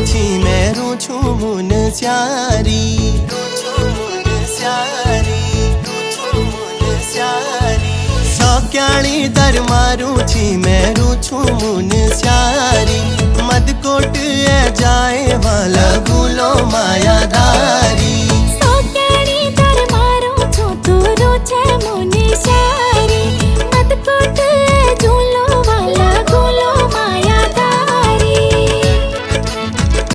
छी मैं रूछू मुन स्यारी सौक्याणी दर मारू छी मैं रूछू मुन स्यारी मदकोट ए जाए